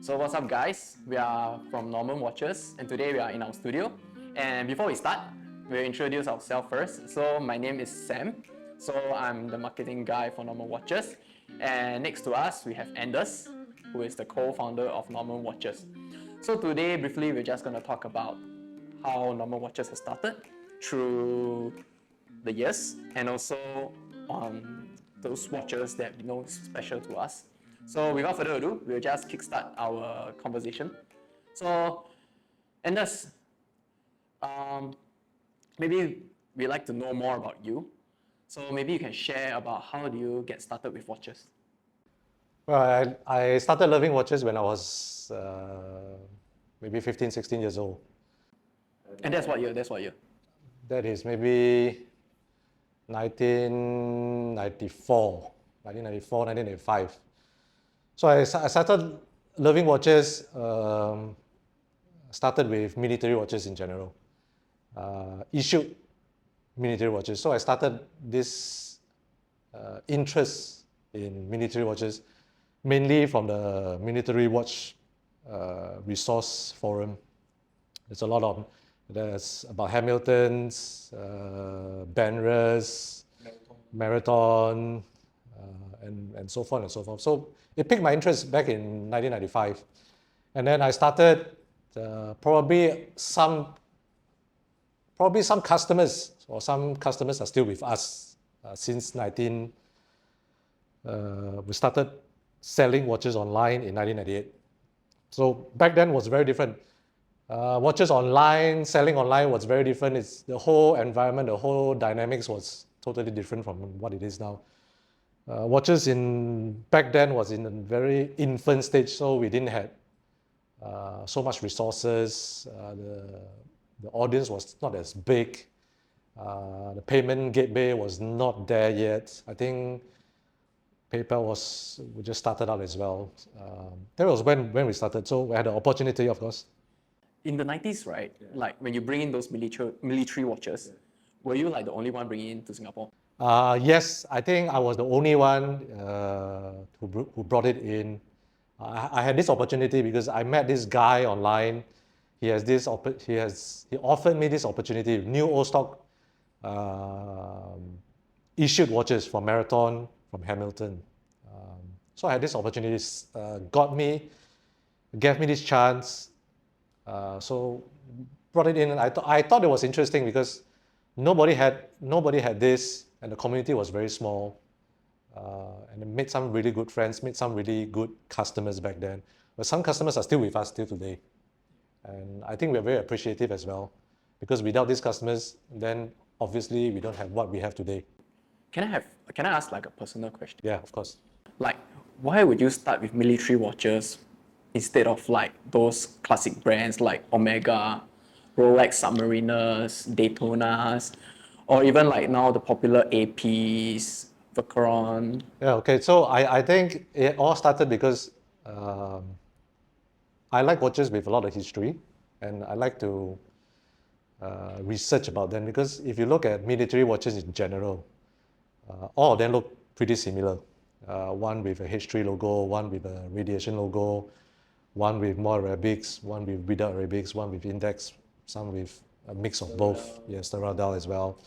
So what's up guys, we are from Gnomon Watches and today we are in our studio. And before we start, we'll introduce ourselves first. So my name is Sam, so I'm the marketing guy for Gnomon Watches. And next to us we have Anders, who is the co-founder of Gnomon Watches. So today briefly we're just going to talk about how Gnomon Watches has started through the years and also on those watches that we know is special to us. So without further ado, we'll just kickstart our conversation. So Anders, maybe we'd like to know more about you. So maybe you can share about how do you get started with watches? Well, I started loving watches when I was maybe 15, 16 years old. And that's what year? That's what year? That is maybe 1994, 1995. So I started loving watches, started with military watches in general, issued military watches. So I started this interest in military watches, mainly from the military watch resource forum. There's about Hamilton's, Benrus, Marathon, and so forth and so forth. So it piqued my interest back in 1995. And then I started probably some customers are still with us since we started selling watches online in 1998. So back then was very different. Watches online, selling online was very different. It's the whole environment, the whole dynamics was totally different from what it is now. Watches back then was in a very infant stage, so we didn't have so much resources. The audience was not as big. The payment gateway was not there yet. I think PayPal we just started out as well. That was when we started, so we had the opportunity, of course. In the 90s, right? Yeah. Like when you bring in those military watches, were you like the only one bringing in to Singapore? Yes, I think I was the only one who brought it in. I had this opportunity because I met this guy online. He offered me this opportunity, new old stock issued watches from Marathon, from Hamilton. So I had this opportunity, gave me this chance. So brought it in, and I thought it was interesting because nobody had this, and the community was very small, and I made some really good friends, made some really good customers back then. But some customers are still with us till today, and I think we're very appreciative as well, because without these customers, then obviously we don't have what we have today. Can I ask like a personal question? Yeah, of course. Like, why would you start with military watches instead of like those classic brands like Omega, Rolex Submariners, Daytonas, or even like now the popular APs, Vacheron? Yeah, okay. So I think it all started because I like watches with a lot of history, and I like to research about them, because if you look at military watches in general, all of them look pretty similar. One with a history logo, one with a radiation logo, one with more Arabics, one without Arabics, one with index, some with a mix of both. Yes, the radar as well.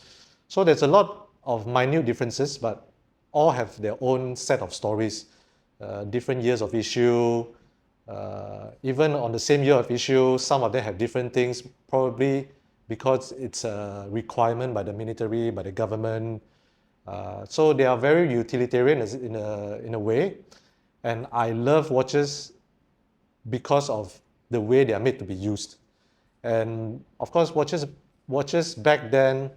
So there's a lot of minute differences, but all have their own set of stories, different years of issue. Even on the same year of issue, some of them have different things, probably because it's a requirement by the military, by the government. So they are very utilitarian in a way, and I love watches because of the way they are made to be used. And of course, watches back then,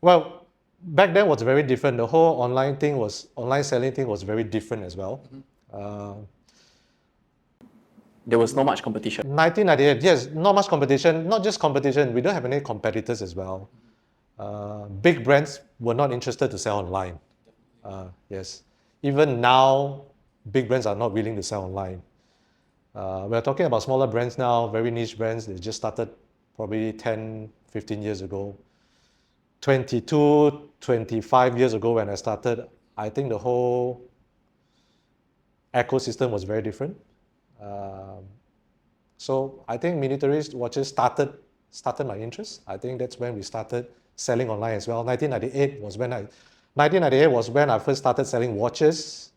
well, back then was very different. The whole online selling thing was very different as well. There was not much competition. 1998, yes, not much competition. Not just competition, we don't have any competitors as well. Big brands were not interested to sell online. Yes, even now, big brands are not willing to sell online. We're talking about smaller brands now, very niche brands. They just started probably 10, 15 years ago. 22, 25 years ago when I started, I think the whole ecosystem was very different. So I think miniaturist watches started my interest. I think that's when we started selling online as well. 1998 was when I first started selling watches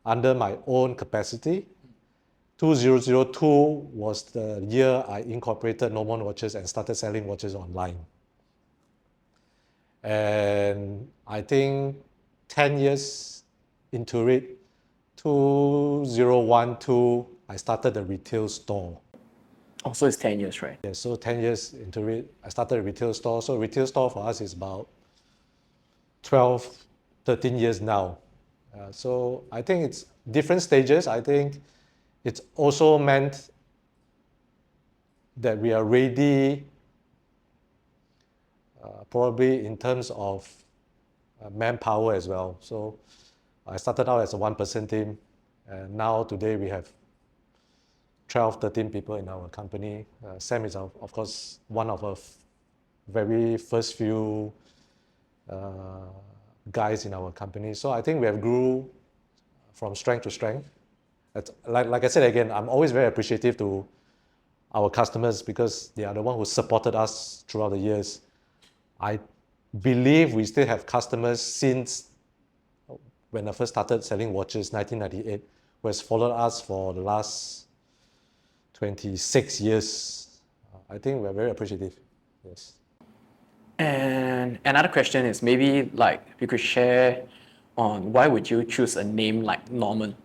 under my own capacity. 2002 was the year I incorporated Gnomon Watches and started selling watches online. And I think 10 years into it, 2012, I started the retail store. Oh, so it's 10 years, right? Yeah, so 10 years into it, I started a retail store. So retail store for us is about 12, 13 years now. So I think it's different stages. I think it's also meant that we are ready, probably in terms of manpower as well. So I started out as a one-person team, and now today we have 12, 13 people in our company. Sam is, of course, one of our very first few guys in our company. So I think we have grew from strength to strength. Like I said again, I'm always very appreciative to our customers because they are the one who supported us throughout the years. I believe we still have customers since when I first started selling watches, 1998, who has followed us for the last 26 years. I think we're very appreciative. Yes. And another question is maybe like if you could share on why would you choose a name like Norman?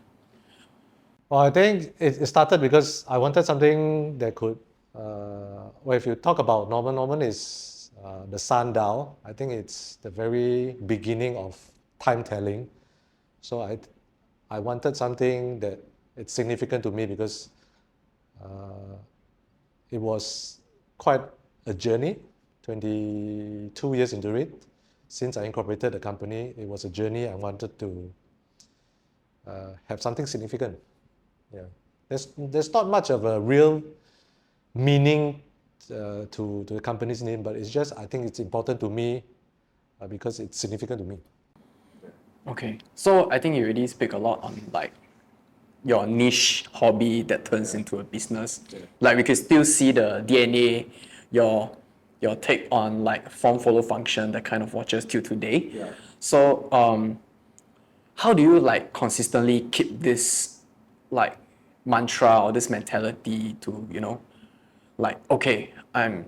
Well, I think it started because I wanted something that could, well, if you talk about Norman, Norman is the sundial. I think it's the very beginning of time telling. So I wanted something that it's significant to me because it was quite a journey, 22 years into it. Since I incorporated the company, it was a journey. I wanted to have something significant. Yeah, there's not much of a real meaning to the company's name, but it's just I think it's important to me because it's significant to me. Okay, so I think you already speak a lot on like your niche hobby that turns into a business. Like we can still see the DNA, your take on like form follow function, that kind of watches till today. Yeah. So how do you like consistently keep this like mantra or this mentality to, you know, like okay, I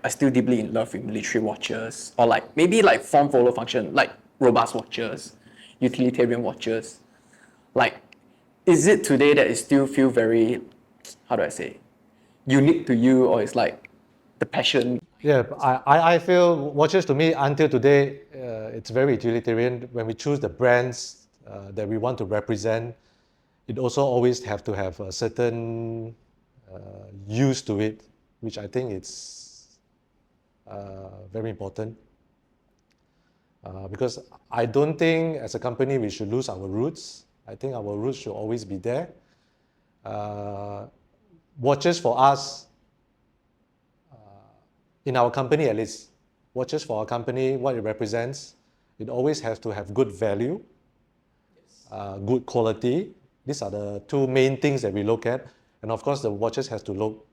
still deeply in love with military watches, or like maybe like form follow function, like robust watches, utilitarian watches. Like, is it today that it still feel very, how do I say, unique to you, or it's like the passion? Yeah, I feel watches to me until today, it's very utilitarian. When we choose the brands that we want to represent, it also always have to have a certain use to it, which I think it's very important. Because I don't think as a company we should lose our roots. I think our roots should always be there. Watches for us, in our company at least, watches for our company, what it represents, it always has to have good value, good quality. These are the two main things that we look at. And of course, the watches has to look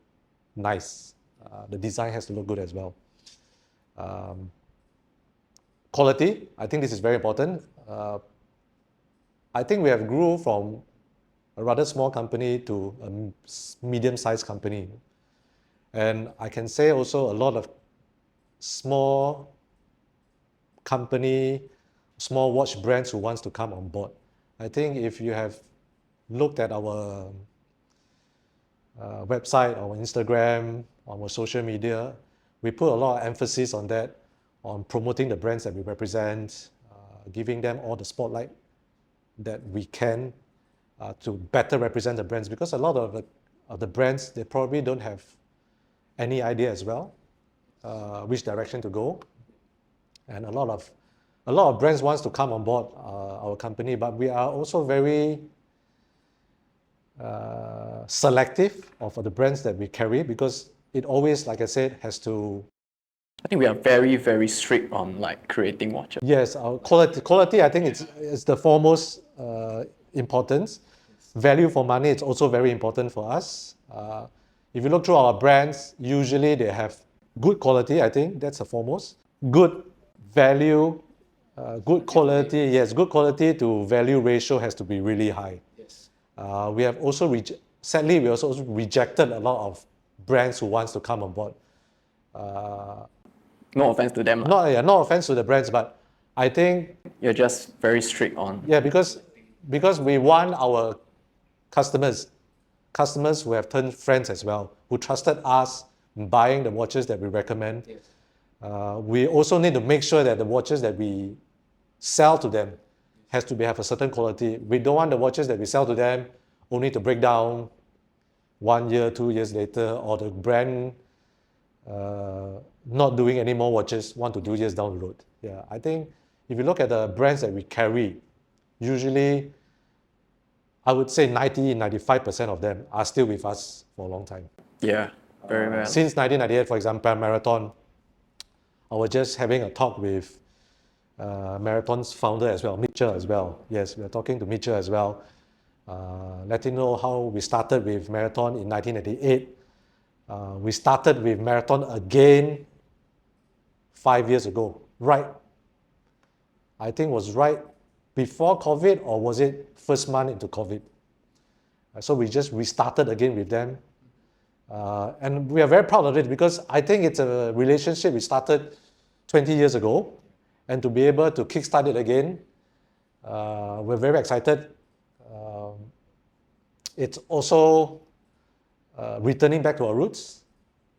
nice. The design has to look good as well. Quality, I think this is very important. I think we have grew from a rather small company to a medium-sized company. And I can say also a lot of small company, small watch brands who wants to come on board. I think if you have looked at our website, our Instagram, our social media, we put a lot of emphasis on that, on promoting the brands that we represent, giving them all the spotlight that we can to better represent the brands, because a lot of the brands, they probably don't have any idea as well which direction to go, and a lot of brands wants to come on board our company, but we are also very selective of the brands that we carry, because it always, like I said, has to. I think we are very, very strict on like creating watches. Yes, our quality. I think it's the foremost importance. value for money is also very important for us. If you look through our brands, usually they have good quality, I think that's the foremost. Good value, good quality, yes, good quality to value ratio has to be really high. Yes. We have also, sadly, we also rejected a lot of brands who wants to come on board. No offense to them. Lah. No offense to the brands, but I think You're just very strict on. yeah, because we want our customers who have turned friends as well, who trusted us in buying the watches that we recommend. Yes. We also need to make sure that the watches that we sell to them has to have a certain quality. We don't want the watches that we sell to them only to break down 1 year, 2 years later, or the brand not doing any more watches 1 to 2 years down the road. Yeah, I think if you look at the brands that we carry, usually I would say 95% of them are still with us for a long time. Yeah, very well. Since 1998, for example, Marathon, I was just having a talk with Marathon's founder as well, Mitchell as well. Yes, we are talking to Mitchell as well. Letting know how we started with Marathon in 1988. We started with Marathon again 5 years ago, right? I think was right before COVID, or was it first month into COVID? So we just restarted again with them. And we are very proud of it because I think it's a relationship we started 20 years ago, and to be able to kickstart it again, we're very excited. It's also returning back to our roots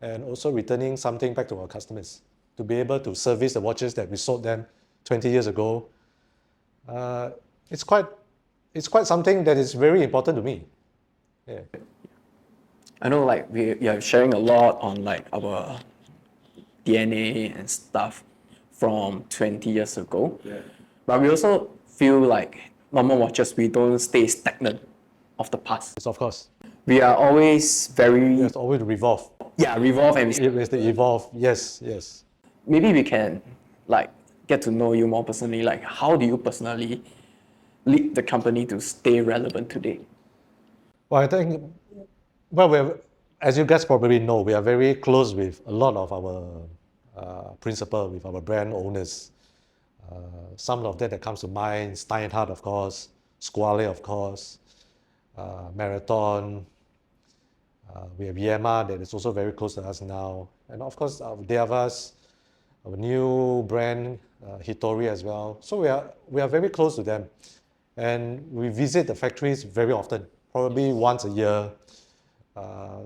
and also returning something back to our customers to be able to service the watches that we sold them 20 years ago. It's quite something that is very important to me. Yeah. I know like we are sharing a lot on like our DNA and stuff from 20 years ago. Yeah. But we also feel like Gnomon Watches, we don't stay stagnant of the past. Yes, of course. We are always very... Yes, always revolve. Yeah, revolve and... Yes, they evolve. Yes, yes. Maybe we can like get to know you more personally. Like how do you personally lead the company to stay relevant today? Well, I think, as you guys probably know, we are very close with a lot of our principal, with our brand owners. Some of them that comes to mind, Steinhart, of course, Squale, of course, Marathon. We have Yema that is also very close to us now. And of course, Dievas, our new brand, Hitori as well. So we are very close to them. And we visit the factories very often, probably once a year.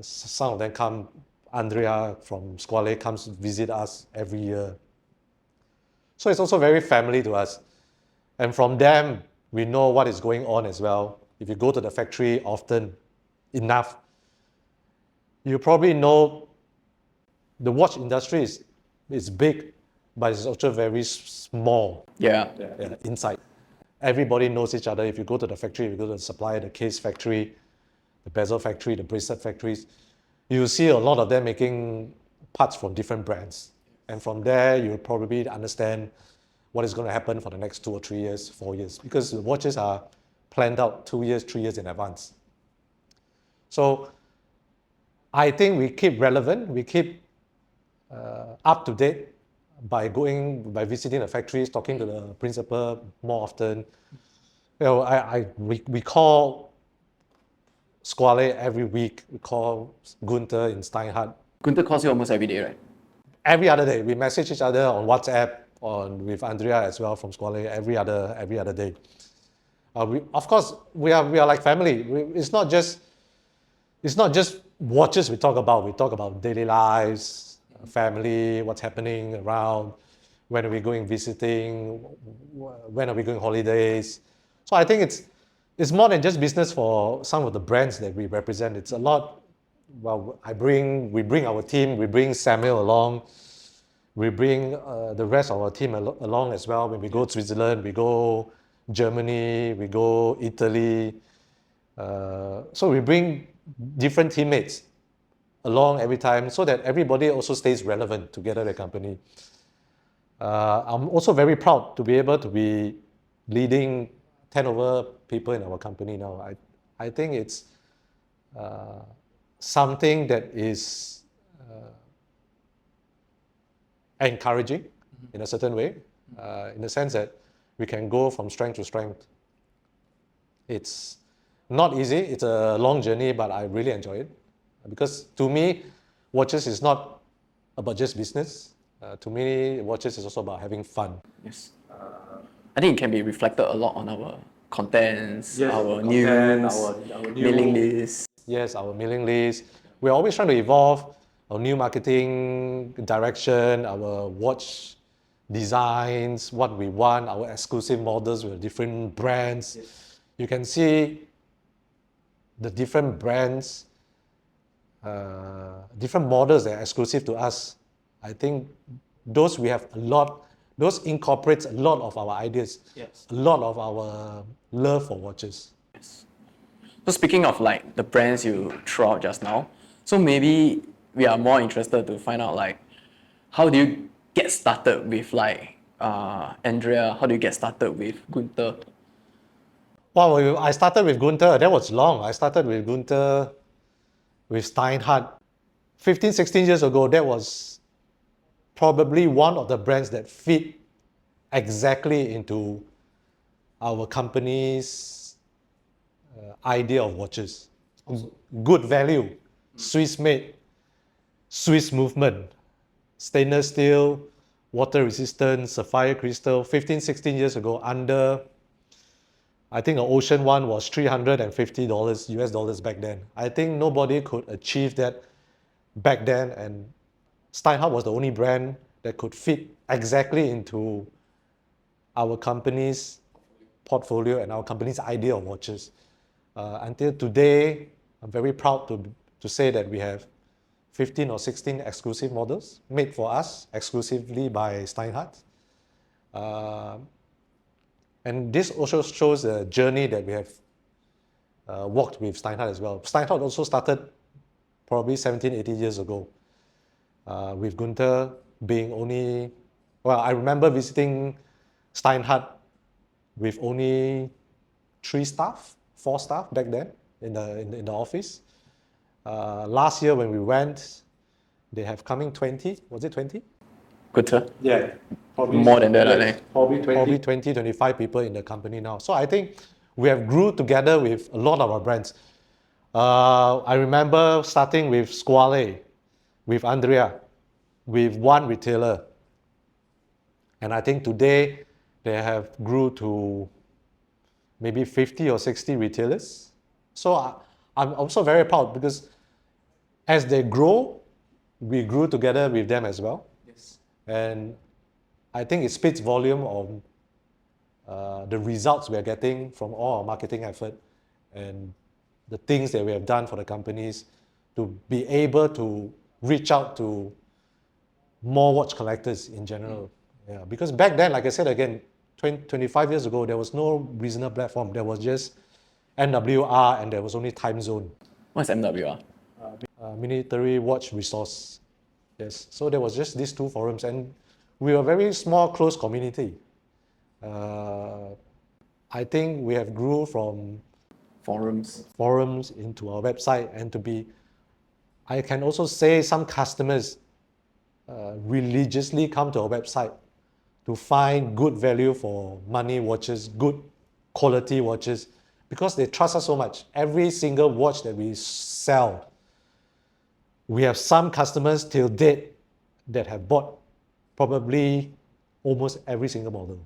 Some of them come, Andrea from Squale comes to visit us every year. So it's also very family to us. And from them, we know what is going on as well. If you go to the factory often enough, you probably know the watch industry is big, but it's also very small. Yeah. Inside. Everybody knows each other. If you go to the factory, if you go to the supplier, the case factory, the bezel factory, the bracelet factories, you see a lot of them making parts from different brands. And from there, you'll probably understand what is going to happen for the next 2 or 3 years, 4 years, because the watches are planned out 2 years, 3 years in advance. So I think we keep relevant, we keep up to date by visiting the factories, talking to the principal more often. You know, we call Squale every week. We call Gunther in Steinhart. Gunther calls you almost every day, right? Every other day. We message each other on WhatsApp, with Andrea as well from Squale every other day. Of course, we are like family. It's not just watches we talk about. We talk about daily lives, family, what's happening around, when are we going visiting, when are we going holidays. So I think it's more than just business for some of the brands that we represent. It's a lot. Well, we bring our team. We bring Samuel along. We bring the rest of our team along as well. When we go to Switzerland, we go Germany, we go Italy. So we bring different teammates along every time so that everybody also stays relevant together at the company. I'm also very proud to be able to be leading 10 over people in our company now. I think it's something that is encouraging in a certain way, in the sense that we can go from strength to strength. It's not easy, it's a long journey, but I really enjoy it. Because to me, watches is not about just business. To me, watches is also about having fun. Yes. I think it can be reflected a lot on our contents, Yes, our content, news, our new mailing lists. Yes, our mailing list. We're always trying to evolve our new marketing direction, our watch designs, what we want, our exclusive models with different brands. Yes. You can see the different brands, different models that are exclusive to us. I think those we have a lot, those incorporates a lot of our ideas, yes, a lot of our love for watches. Yes. So speaking of like the brands you threw out just now, so maybe we are more interested to find out like how do you get started with like Andrea? How do you get started with Gunther? Well, I started with Gunther. That was long. I started with Gunther, with Steinhart. 15, 16 years ago, that was probably one of the brands that fit exactly into our company's idea of watches. Good value, Swiss made, Swiss movement, stainless steel, water resistant, sapphire crystal. 15, 16 years ago, under, I think an Ocean one was $350 US dollars back then. I think nobody could achieve that back then, and Steinhart was the only brand that could fit exactly into our company's portfolio and our company's idea of watches. Until today, I'm very proud to say that we have 15 or 16 exclusive models made for us exclusively by Steinhart. And this also shows the journey that we have walked with Steinhart as well. Steinhart also started probably 17, 18 years ago, with Gunther being only, well, I remember visiting Steinhart with only 4 staff back then in the office. Last year when we went, they have coming 20, was it 20? Gunther? Yeah, probably More than that, I think. Probably 20, 25 people in the company now. So I think we have grew together with a lot of our brands. I remember starting with Squale, with Andrea, with one retailer. And I think today they have grew to maybe 50 or 60 retailers. So I'm also very proud because as they grow, we grew together with them as well. Yes. And I think it speaks volume on the results we are getting from all our marketing effort and the things that we have done for the companies to be able to reach out to more watch collectors in general. Yeah, because back then, like I said again, 25 years ago, there was no reasonable platform. There was just NWR and there was only Time Zone. What's MWR? Military Watch Resource. Yes, so there was just these 2 forums and we were a very small, close community. I think we have grew from forums into our website and to be, I can also say some customers religiously come to our website to find good value for money watches, good quality watches, because they trust us so much. Every single watch that we sell, we have some customers till date that have bought probably almost every single model.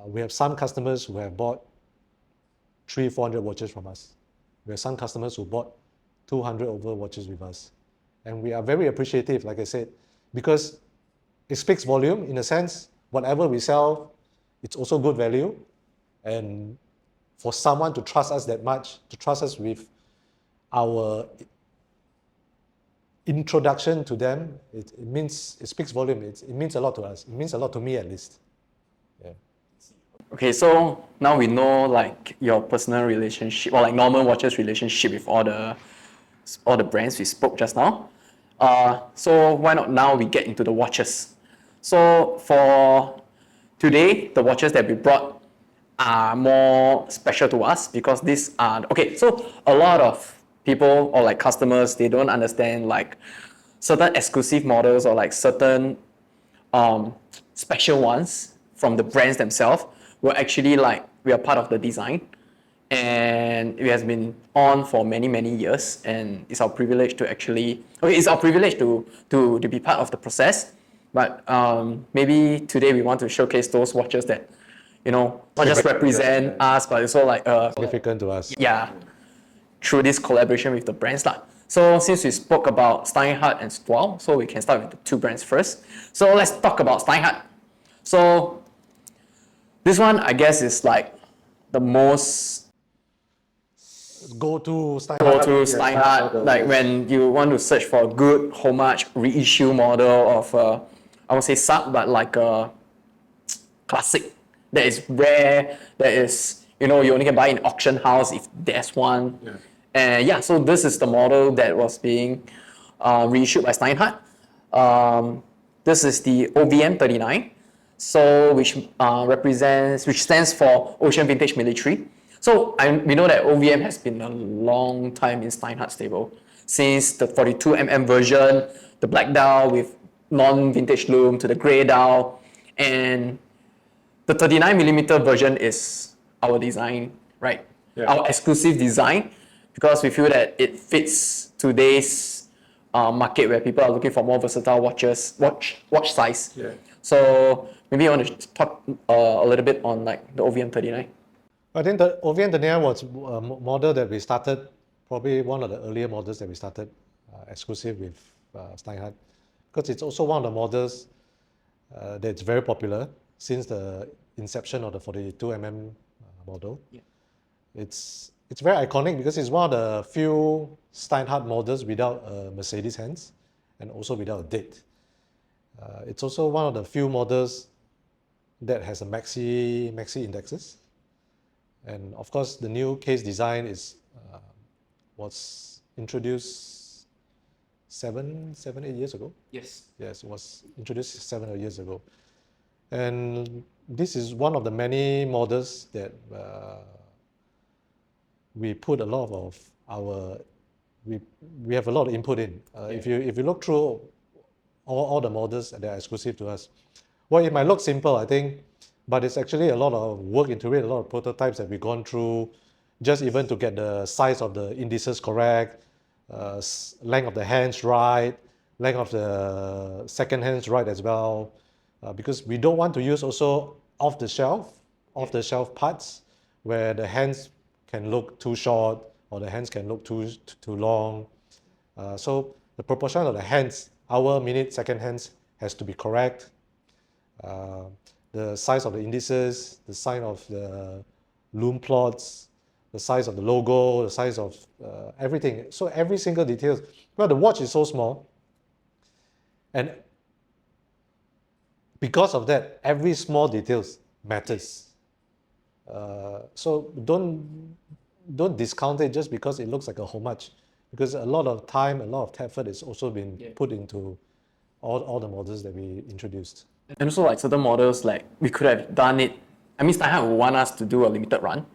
We have some customers who have bought 300-400 watches from us. We have some customers who bought 200 over watches with us. And we are very appreciative, like I said, because it speaks volume in a sense. Whatever we sell, it's also good value. And for someone to trust us that much, to trust us with our introduction to them, it speaks volume. It means a lot to us. It means a lot to me at least. Yeah. Okay, so now we know like your personal relationship or like Gnomon Watches relationship with all the brands we spoke just now. So why not now we get into the watches? So for today, the watches that we brought, are more special to us because these are okay. So a lot of people or like customers, they don't understand like certain exclusive models or like certain special ones from the brands themselves were actually like we are part of the design, and it has been on for many years, and it's our privilege to actually it's our privilege to be part of the process. But maybe today we want to showcase those watches that not just represent us but also like Significant to us. yeah, through this collaboration with the brands lah. So since we spoke about Steinhart and Squale, so we can start with the two brands first. So let's talk about Steinhart. So this one, I guess, is like the most Go-to Steinhart. Like when you want to search for a good homage reissue model of, I would say sub, but like a classic that is rare, that is, you only can buy in auction house if there's one. Yeah. And yeah, so this is the model that was being reissued by Steinhart. This is the OVM 39, so which stands for Ocean Vintage Military. So we know that OVM has been a long time in Steinhart stable, since the 42mm version, the black dial with non-vintage loom, to the grey dial, and the 39mm version is our design, right? Yeah. Our exclusive design, because we feel that it fits today's market where people are looking for more versatile watches, watch size. Yeah. So maybe you want to talk a little bit on like the OVM 39. I think the OVM 39 was a model that we started, probably one of the earlier models that we started exclusive with Steinhart, because it's also one of the models that's very popular since the inception of the 42mm model. Yeah. It's very iconic because it's one of the few Steinhart models without a Mercedes hands and also without a date. It's also one of the few models that has a maxi indexes. And of course, the new case design was introduced 8 years ago. Yes, it was introduced 7 or 8 years ago. And this is one of the many models that we put a lot of we have a lot of input in. If you look through all the models that are exclusive to us, well, it might look simple, I think, but it's actually a lot of work into it, a lot of prototypes that we've gone through, just even to get the size of the indices correct, length of the hands right, length of the second hands right as well, because we don't want to use also off-the-shelf parts where the hands can look too short or the hands can look too long. So the proportion of the hands, hour, minute, second hands has to be correct. The size of the indices, the size of the loom plots, the size of the logo, the size of everything. So every single detail. Well, the watch is so small, and because of that, every small details matters. So don't discount it just because it looks like a homage, because a lot of time, a lot of effort has also been put into all the models that we introduced. And also like certain models, like we could have done it. I mean, Steinhart would want us to do a limited run,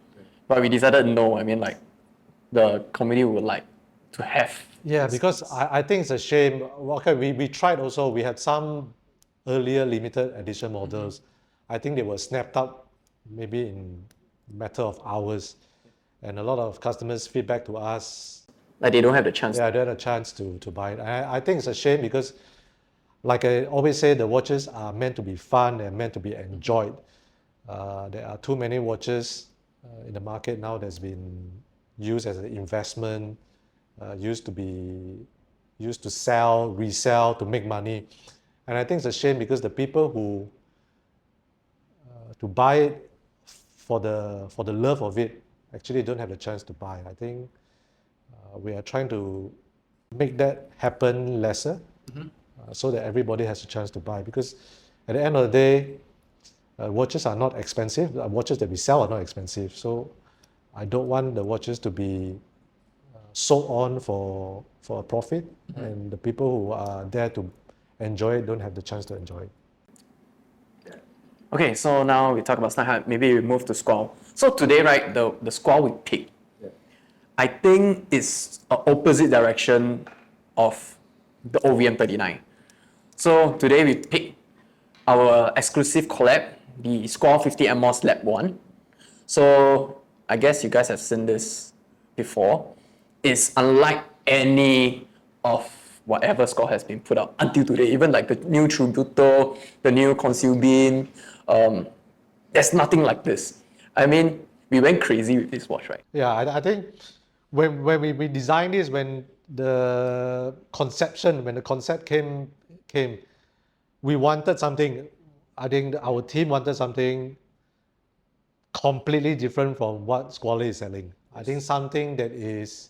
but we decided no. I mean, like the community would like to have. Yeah, because I think it's a shame. Okay, we tried also. We had some earlier limited edition models. I think they were snapped up maybe in a matter of hours, and a lot of customers feedback to us like they don't have the chance. Yeah, they don't have a chance to buy it. I think it's a shame because, like I always say, the watches are meant to be fun and meant to be enjoyed. There are too many watches in the market now that's been used as an investment, used to sell, resell, to make money. And I think it's a shame because the people who to buy it for the love of it actually don't have the chance to buy. I think we are trying to make that happen lesser. So that everybody has a chance to buy, because at the end of the day, watches are not expensive. The watches that we sell are not expensive. So I don't want the watches to be sold on for a profit, and the people who are there to enjoy it don't have the chance to enjoy it. Okay, so now we talk about Steinhart. Maybe we move to Squale. So today, right, the Squale we picked, I think it's an opposite direction of the OVM 39. So today we picked our exclusive collab, the Squale 50 MOS Lab 1. So I guess you guys have seen this before. It's unlike any of whatever Squale has been put out until today. Even like the new Tributo, the new Conceal Beam, there's nothing like this. I mean, we went crazy with this watch, right? Yeah, I think when we designed this, when the concept came, we wanted something. I think our team wanted something completely different from what Squale is selling. I think something that is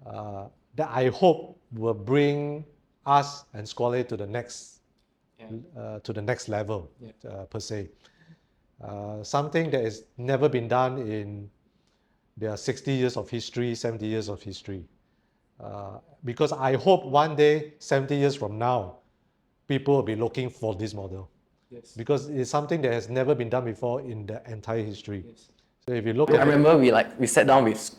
that I hope will bring us and Squale to the next level per se. Something that has never been done in their 60 years of history, 70 years of history. Because I hope one day, 70 years from now, people will be looking for this model. Yes. Because it's something that has never been done before in the entire history. Yes. So if you look I at remember we sat down with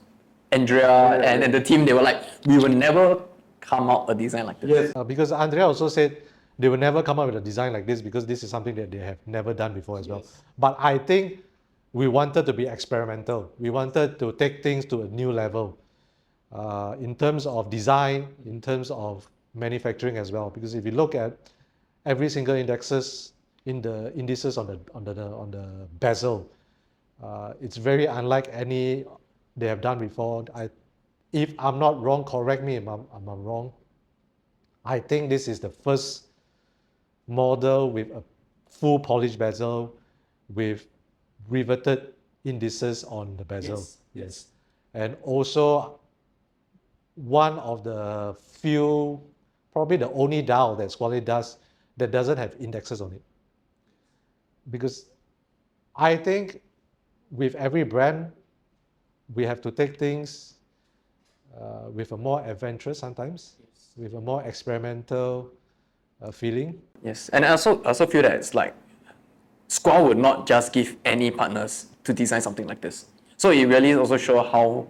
Andrea and the team. They were like, we will never come out a design like this. Yes. because Andrea also said they will never come up with a design like this because this is something that they have never done before as well. Yes. But I think we wanted to be experimental. We wanted to take things to a new level in terms of design, in terms of manufacturing as well. Because if you look at every single indices on the bezel, it's very unlike any they have done before. If I'm not wrong, correct me if I'm wrong. I think this is the first model with a full polished bezel with riveted indices on the bezel. Yes. And also one of the few, probably the only dial that Squale does that doesn't have indexes on it. Because I think with every brand, we have to take things with a more adventurous sometimes, with a more experimental feeling. Yes, and I also feel that it's like Squale would not just give any partners to design something like this. So it really also shows how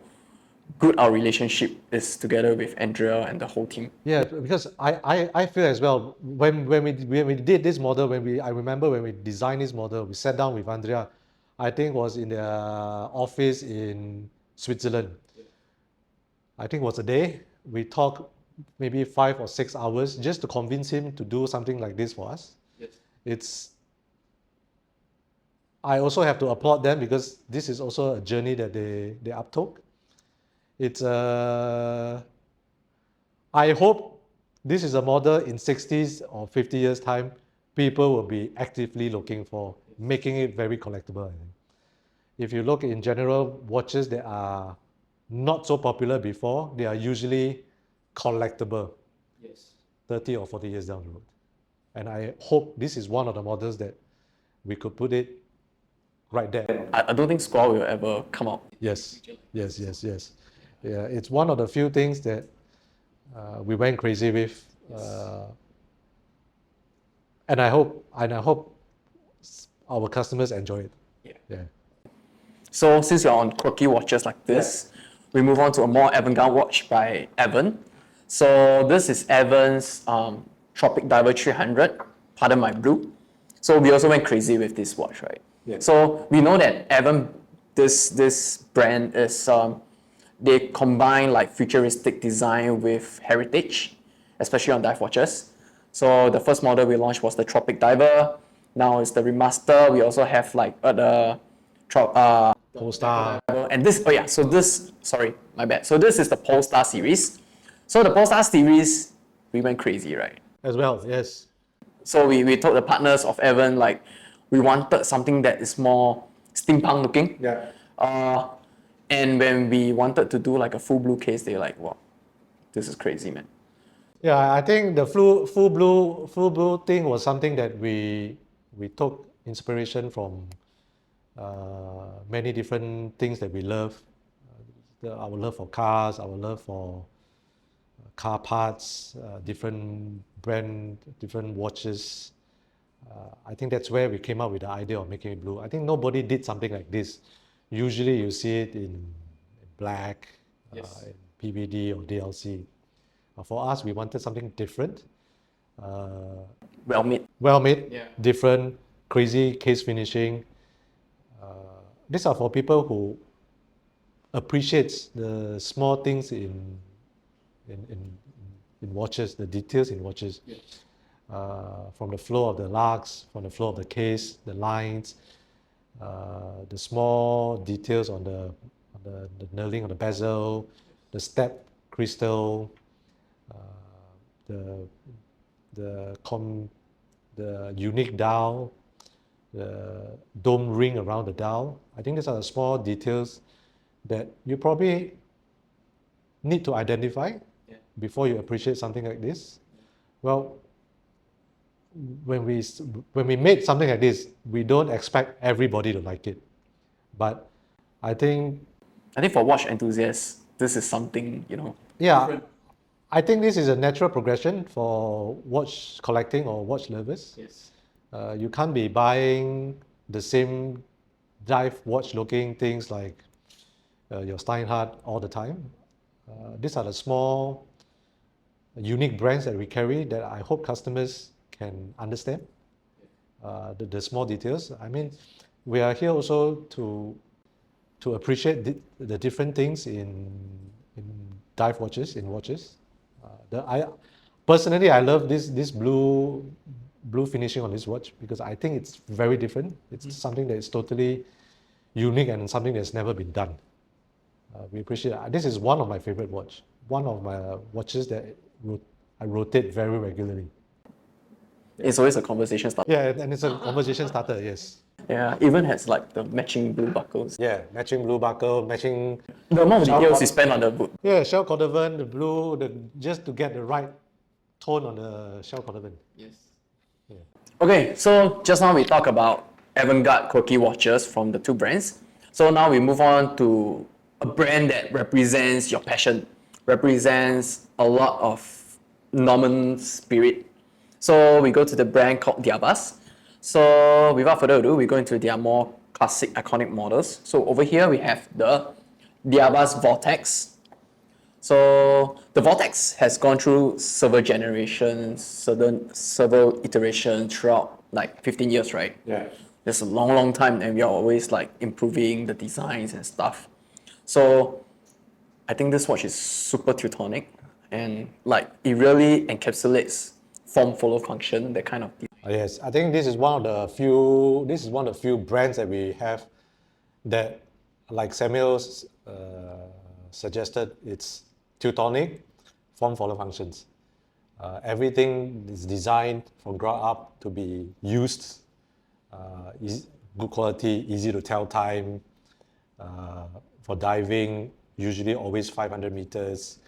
good our relationship is together with Andrea and the whole team. Yeah, because I feel as well, when we did this model, I remember when we designed this model, we sat down with Andrea, I think it was in the office in Switzerland. I think it was a day. We talked maybe 5 or 6 hours just to convince him to do something like this for us. Yes. I also have to applaud them because this is also a journey that they uptook. I hope this is a model in 60s or 50 years time, people will be actively looking for, making it very collectible, I think. If you look in general, watches that are not so popular before, they are usually collectible Yes. 30 or 40 years down the road. And I hope this is one of the models that we could put it right there. I don't think Squale will ever come out. Yes. Yeah, it's one of the few things that we went crazy with. And I hope our customers enjoy it. Yeah. So since you're on quirky watches like this, we move on to a more avant-garde watch by Avant. So this is Avant's Tropic Diver 300, pardon my blue. So we also went crazy with this watch, right? Yeah. So we know that Avant, this brand is, they combine like futuristic design with heritage, especially on dive watches. So the first model we launched was the Tropic Diver. Now it's the remaster. We also have like the Polestar. and this, sorry, my bad. So this is the Polestar series. So the Polestar series, we went crazy, right? As well, yes. So we told the partners of Avant, like, we wanted something that is more steampunk looking. Yeah. And when we wanted to do like a full blue case, they're like, wow, this is crazy, man. Yeah, I think the full blue thing was something that we took inspiration from many different things that we love. Our love for cars, our love for car parts, different brand, different watches. I think that's where we came up with the idea of making it blue. I think nobody did something like this. Usually you see it in black, Yes. in PVD or DLC. For us, we wanted something different, Well made. well made, Yeah. different, crazy case finishing. These are for people who appreciates the small things in, in, in watches, the details in watches. Yes. From the flow of the lugs, from the flow of the case, the lines, the small details on the knurling of the bezel, the step crystal, the the unique dial, the dome ring around the dial. I think these are the small details that you probably need to identify Yeah. before you appreciate something like this. Well, when we made something like this, we don't expect everybody to like it. But I think, I think for watch enthusiasts, this is something, yeah, Different. I think this is a natural progression for watch collecting or watch lovers. Yes. You can't be buying the same dive watch looking things like your Steinhart all the time. These are the small, unique brands that we carry that I hope customers can understand. The small details. I mean, we are here also to appreciate the different things in dive watches, in watches. I personally I love this blue finishing on this watch because I think it's very different. It's something that is totally unique and something that's never been done. We appreciate it. This is one of my favorite watch. One of my watches that I rotate very regularly. it's always a conversation starter. Yeah, and it's a conversation starter. Yes. Yeah, even has like the matching blue buckles. Yeah, matching blue buckle, matching The amount of details you spend on the boot. yeah shell cordovan, the blue, just to get the right tone on the shell cordovan. Yes. Okay, so just now we talked about avant-garde quirky watches from the two brands. So now we move on to a brand that represents your passion, represents a lot of Norman spirit. So we go to the brand called Dievas. So without further ado, we go into their more classic iconic models. So over here we have the Dievas Vortex. So the Vortex has gone through several generations, several iterations throughout like 15 years, right? Yeah. It's a long time, and we are always like improving the designs and stuff. So I think this watch is super Teutonic, and like it really encapsulates form follow function, that kind of design. Yes, I think this is one of the few. This is one of the few brands that we have that, like Samuel suggested, it's Teutonic, form follow functions. Everything is designed from ground up to be used, good quality, easy to tell time. For diving, usually always 500 meters.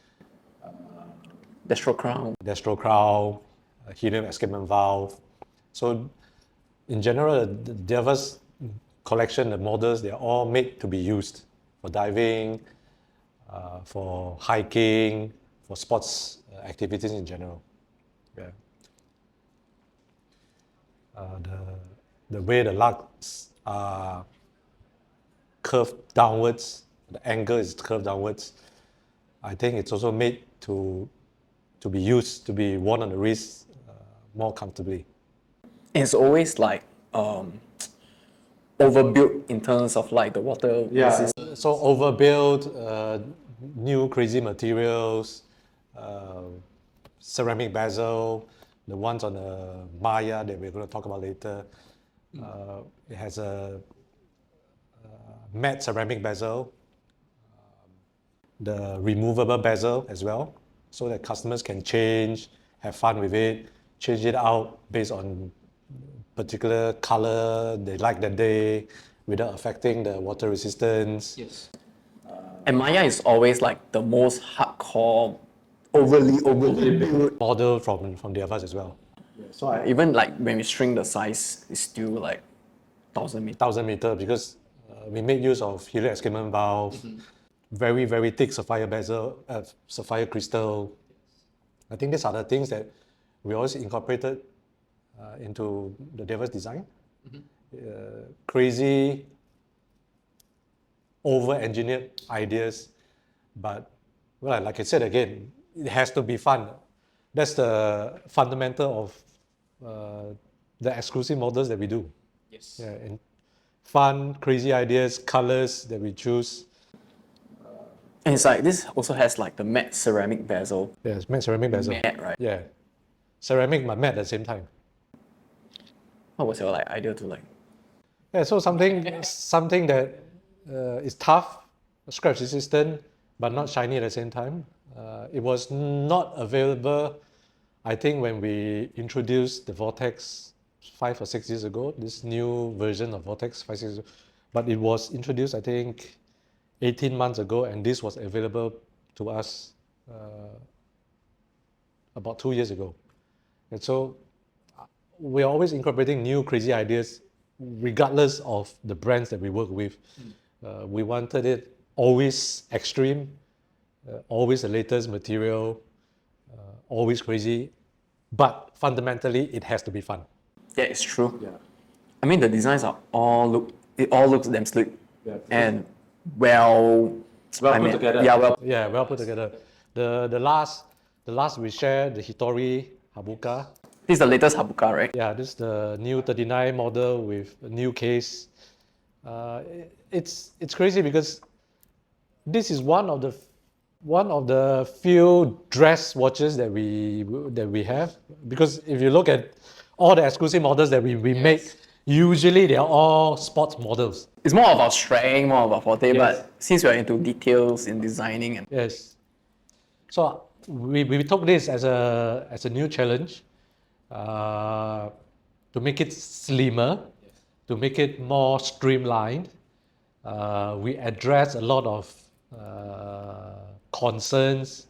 Destro crown. Destro crown, helium escapement valve. So in general, the Dievas collection, the models, they're all made to be used for diving, for hiking, for sports activities in general. Yeah. The way the lugs are curved downwards, the angle is curved downwards. I think it's also made to be used, to be worn on the wrist more comfortably. It's always like overbuilt in terms of like the water resistance. So overbuilt, new crazy materials, ceramic bezel, the ones on the Maya that we're going to talk about later. It has a matte ceramic bezel, the removable bezel as well, so that customers can change, have fun with it, change it out based on particular color they like that day without affecting the water resistance. Yes. And Maya is always like the most hardcore, overly built. Model from Dievas as well. So even like when we shrink the size, it's still like 1,000 meters. 1,000 meter because we made use of helium escapement valve, very, very thick sapphire bezel, sapphire crystal. I think these are the things that we always incorporated into the Dievas design. Crazy, over-engineered ideas, but well, like I said again, it has to be fun. That's the fundamental of the exclusive models that we do. Yes. Yeah, and fun, crazy ideas, colors that we choose. And it's like this also has like the matte ceramic bezel. Yeah, it's matte ceramic bezel. Matte, right? Yeah, ceramic but matte at the same time. What was your like idea to like? Yeah, so something that is tough, scratch resistant, but not shiny at the same time. It was not available, I think, when we introduced the Vortex 5 or 6 years ago, this new version of Vortex 5, 6 years ago. But it was introduced, I think, 18 months ago, and this was available to us about 2 years ago. And so we're always incorporating new crazy ideas, regardless of the brands that we work with. We wanted it always extreme, always the latest material, always crazy, but fundamentally it has to be fun. Yeah, it's true. Yeah. I mean, the designs are it all looks damn slick Yeah. and well Well put together. Yeah, well. Yeah, well put together. The last we shared, the Hitori Habuka. This is the latest Habuka, right? Yeah, this is the new 39 model with a new case. It's crazy because this is one of the few dress watches that we have. Because if you look at all the exclusive models that we make, usually they are all sports models. It's more of our strength, more of our forte, Yes. but since we're into details in designing and Yes. So we took this as a new challenge to make it slimmer, to make it more streamlined. We address a lot of concerns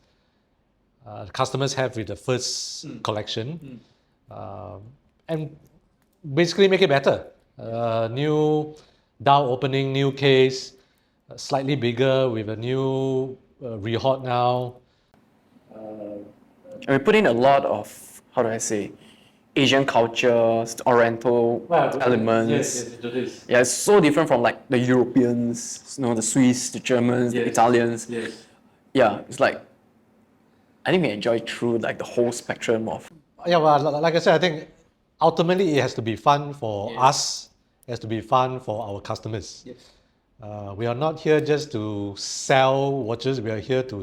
customers have with the first collection, and basically make it better. New dial opening, new case, slightly bigger with a new rehot now. we put in a lot of, how do I say, Asian culture, Oriental elements. Into this. Yeah, it's so different from like the Europeans, the Swiss, the Germans, the Yes. Italians. Yes. Yeah, it's like, I think we enjoy through like the whole spectrum of. Yeah, well, like I said, I think ultimately it has to be fun for us. It has to be fun for our customers. Yes. We are not here just to sell watches. We are here to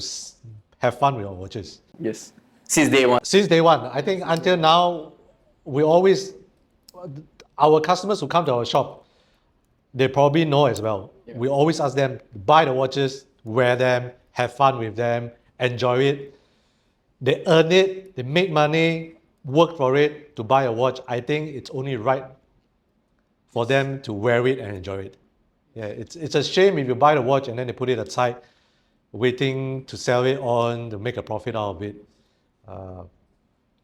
have fun with our watches. Yes. Since day one. Since day one, I think until now, our customers who come to our shop, they probably know as well. We always ask them to buy the watches, wear them, have fun with them, enjoy it. They earn it, they make money, work for it to buy a watch. I think it's only right for them to wear it and enjoy it. Yeah, it's a shame if you buy the watch and then they put it aside, waiting to sell it on to make a profit out of it.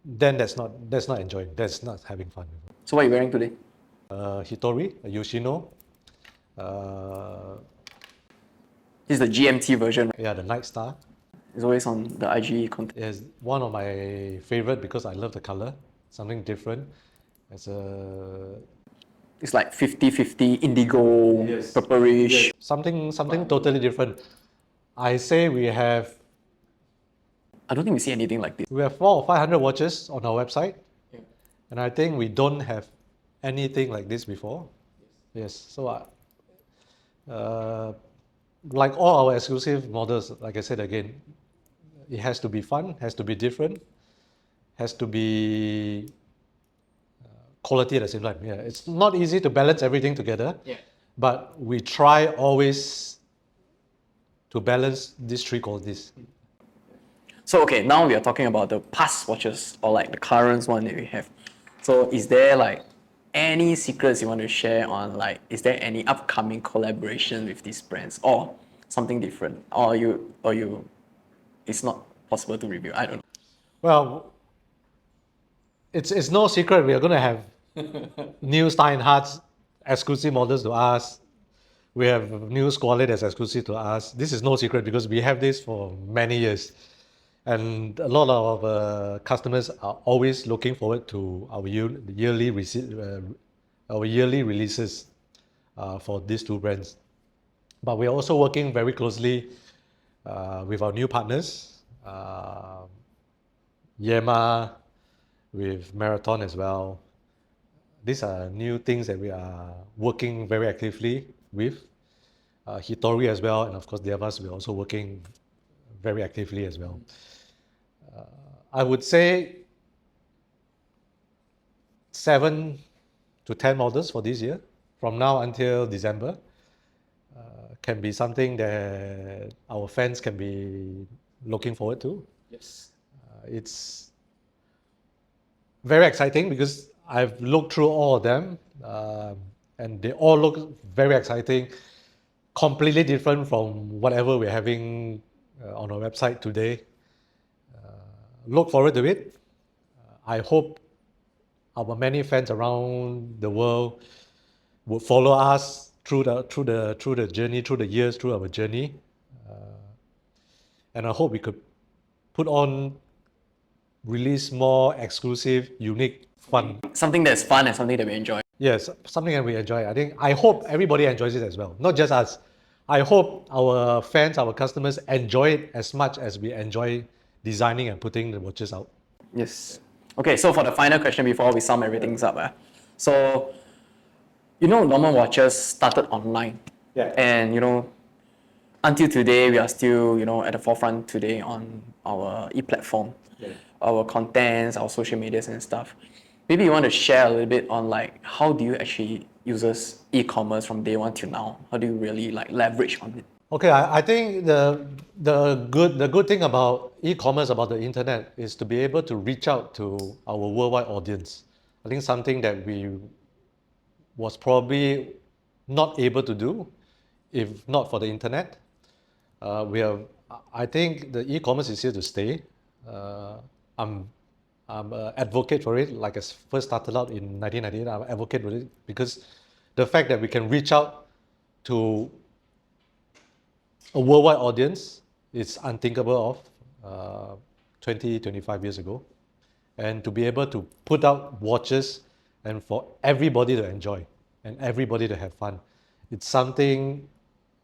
Then that's not enjoying. That's not having fun. So what are you wearing today? Hitori, a Yoshino. This is the GMT version, right? Yeah, the Night Star. It's always on the IG content. Is one of my favorite because I love the color. Something different. It's like 50-50 indigo, Yes. purplish. Something totally different. I say we have I don't think we see anything like this. 400 or 500 watches on our website, and I think we don't have anything like this before. Yes, so like all our exclusive models, like I said again, it has to be fun, has to be different, has to be quality at the same time. Yeah, it's not easy to balance everything together, but we try always to balance these three qualities. So okay, now we are talking about the past watches or like the current one that we have. So is there like any secrets you want to share on like, is there any upcoming collaboration with these brands or something different? Or it's not possible to review? I don't know. Well, it's no secret we are going to have new Steinhart exclusive models to us. We have new Squale that's exclusive to us. This is no secret because we have this for many years. And a lot of customers are always looking forward to our yearly releases for these two brands. But we are also working very closely with our new partners, Yema, with Marathon as well. These are new things that we are working very actively with. Hitori as well, and of course Dievas, we're also working very actively as well. I would say 7 to 10 models for this year, from now until December, can be something that our fans can be looking forward to. Yes. It's very exciting because I've looked through all of them, and they all look very exciting, completely different from whatever we're having on our website today. Look forward to it. I hope our many fans around the world would follow us through the journey, through the years, through our journey, and I hope we could release more exclusive, unique, fun. Something that's fun and something that we enjoy. Yes, something that we enjoy. I hope everybody enjoys it as well, not just us. I hope our fans, our customers enjoy it as much as we enjoy designing and putting the watches out. Yes. Okay, so for the final question before we sum everything up. So, Gnomon Watches started online. Yeah. And, until today, we are still, at the forefront today on our e-platform, our contents, our social medias and stuff. Maybe you want to share a little bit on how do you actually use e-commerce from day one till now? How do you really leverage on it? Okay, I think the good thing about e-commerce, about the internet, is to be able to reach out to our worldwide audience. I think something that we was probably not able to do if not for the internet. I think the e-commerce is here to stay. I'm an advocate for it. Like I first started out in 1998, I'm an advocate for it because the fact that we can reach out to a worldwide audience is unthinkable of 20, 25 years ago. And to be able to put out watches and for everybody to enjoy and everybody to have fun, it's something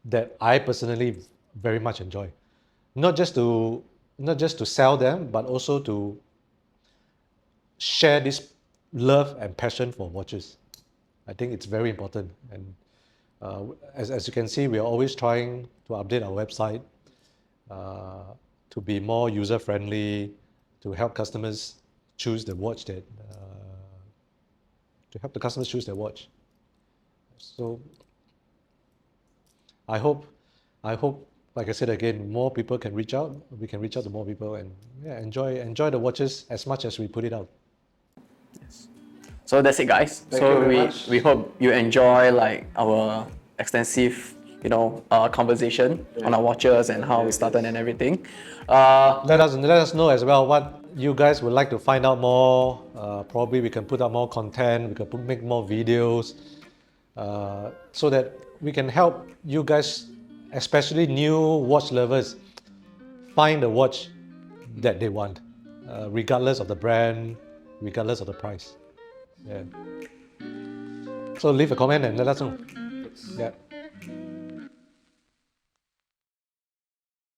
that I personally very much enjoy. Not just to sell them, but also to share this love and passion for watches. I think it's very important. And as you can see, we are always trying to update our website to be more user-friendly, to help customers choose the watch to help the customers choose their watch. So I hope, like I said again, more people can reach out. We can reach out to more people and enjoy the watches as much as we put it out. Yes. So that's it, guys. Thank you very much. We hope you enjoy our extensive conversation on our watches and how we started and everything. Let us know as well what you guys would like to find out more. Probably we can put out more content. We can make more videos so that we can help you guys, especially new watch lovers, find the watch that they want, regardless of the brand, regardless of the price. Yeah. So leave a comment and let us know. Yeah.